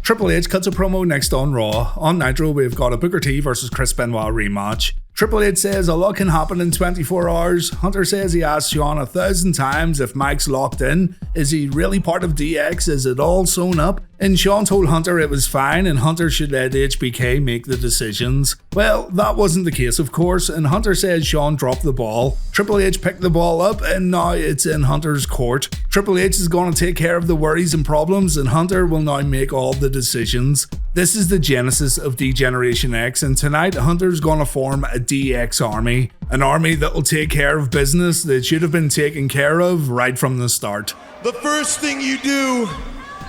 Triple H cuts a promo next on Raw. On Nitro, we've got a Booker T versus Chris Benoit rematch. Triple H says a lot can happen in 24 hours. Hunter says he asked Shawn 1,000 times if Mike's locked in. Is he really part of DX? Is it all sewn up? And Shawn told Hunter it was fine and Hunter should let HBK make the decisions. Well, that wasn't the case of course, and Hunter says Shawn dropped the ball. Triple H picked the ball up and now it's in Hunter's court. Triple H is going to take care of the worries and problems and Hunter will now make all the decisions. This is the genesis of D-Generation X, and tonight Hunter's going to form a DX army. An army that will take care of business that should have been taken care of right from the start. The first thing you do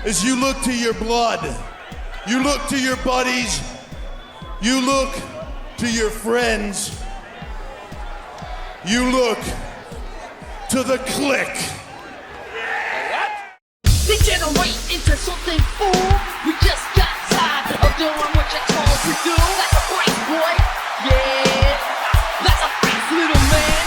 is you look to your blood. You look to your buddies. You look to your friends. You look to the clique. Degenerate into something fool. We just got tired of doing what you told we do. That's a great boy. Yeah. That's a fast little man.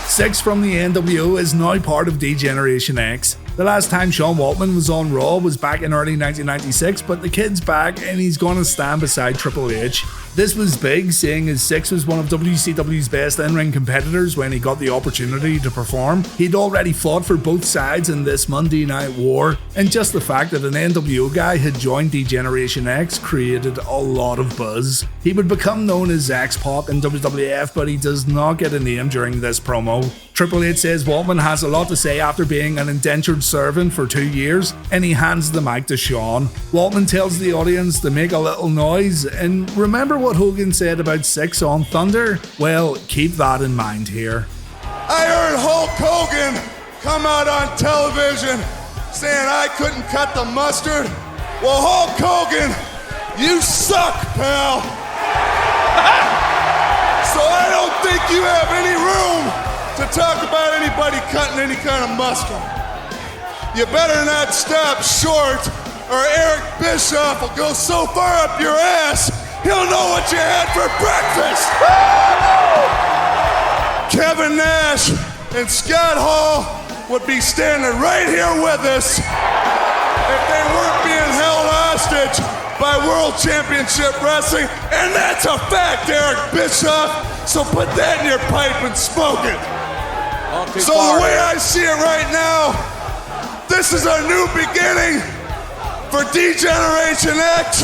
Six from the NWO is now part of D-Generation X. The last time Sean Waltman was on Raw was back in early 1996, but the kid's back and he's gonna stand beside Triple H. This was big, seeing as Six was one of WCW's best in-ring competitors when he got the opportunity to perform. He'd already fought for both sides in this Monday Night War, and just the fact that an NWO guy had joined D-Generation X created a lot of buzz. He would become known as X-pac in WWF, but he does not get a name during this promo. Triple H says Waltman has a lot to say after being an indentured servant for 2 years, and he hands the mic to Shawn. Waltman tells the audience to make a little noise, and remember what Hogan said about Six on Thunder? Well, keep that in mind here. I heard Hulk Hogan come out on television saying I couldn't cut the mustard. Well, Hulk Hogan, you suck, pal. So I don't think you have any room to talk about anybody cutting any kind of mustard. You better not stop short or Eric Bischoff will go so far up your ass, he'll know what you had for breakfast. Kevin Nash and Scott Hall would be standing right here with us if they weren't being held hostage by World Championship Wrestling, and that's a fact, Eric Bischoff, so put that in your pipe and smoke it. So the way I see it right now, this is a new beginning for D-Generation X,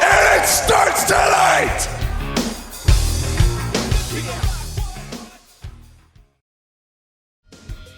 and it starts tonight!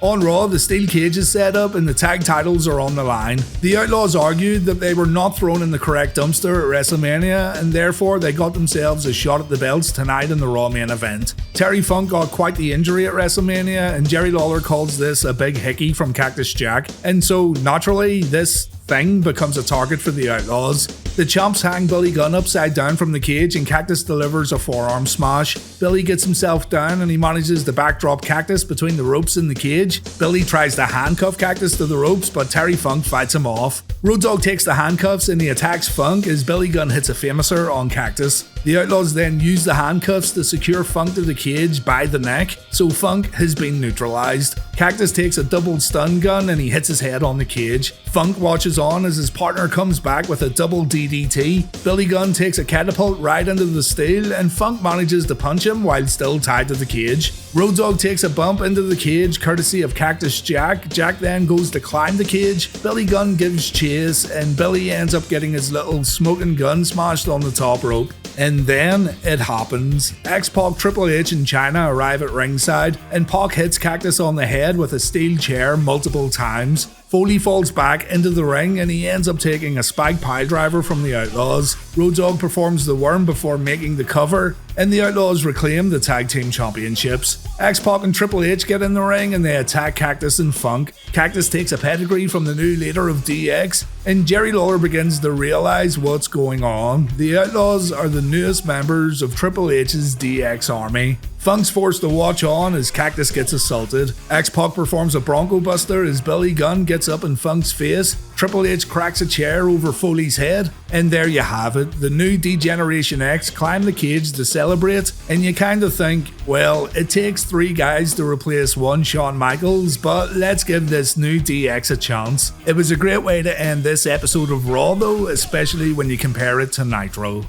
On Raw, the steel cage is set up and the tag titles are on the line. The Outlaws argued that they were not thrown in the correct dumpster at WrestleMania, and therefore they got themselves a shot at the belts tonight in the Raw main event. Terry Funk got quite the injury at WrestleMania, and Jerry Lawler calls this a big hickey from Cactus Jack, and so naturally this thing becomes a target for the Outlaws. The champs hang Billy Gunn upside down from the cage and Cactus delivers a forearm smash. Billy gets himself down and he manages to backdrop Cactus between the ropes and the cage. Billy tries to handcuff Cactus to the ropes, but Terry Funk fights him off. Road Dogg takes the handcuffs and he attacks Funk as Billy Gunn hits a famouser on Cactus. The Outlaws then use the handcuffs to secure Funk to the cage by the neck, so Funk has been neutralized. Cactus takes a double stun gun and he hits his head on the cage. Funk watches on as his partner comes back with a double DDT. Billy Gunn takes a catapult right into the steel and Funk manages to punch him while still tied to the cage. Road Dogg takes a bump into the cage courtesy of Cactus Jack. Jack then goes to climb the cage. Billy Gunn gives chase and Billy ends up getting his little smoking gun smashed on the top rope. And then it happens. X-Pac, Triple H and Chyna arrive at ringside and Pac hits Cactus on the head with a steel chair multiple times. Foley falls back into the ring and he ends up taking a spike piledriver from the Outlaws. Road Dogg performs the worm before making the cover, and the Outlaws reclaim the tag team championships. X-Pac and Triple H get in the ring and they attack Cactus and Funk. Cactus takes a pedigree from the new leader of DX, and Jerry Lawler begins to realize what's going on. The Outlaws are the newest members of Triple H's DX army. Funk's forced to watch on as Cactus gets assaulted. X-Pac performs a Bronco Buster as Billy Gunn gets up in Funk's face. Triple H cracks a chair over Foley's head. And there you have it. The new D-Generation X climb the cage to celebrate. And you kind of think, well, it takes 3 guys to replace one Shawn Michaels, but let's give this new DX a chance. It was a great way to end this episode of Raw though, especially when you compare it to Nitro.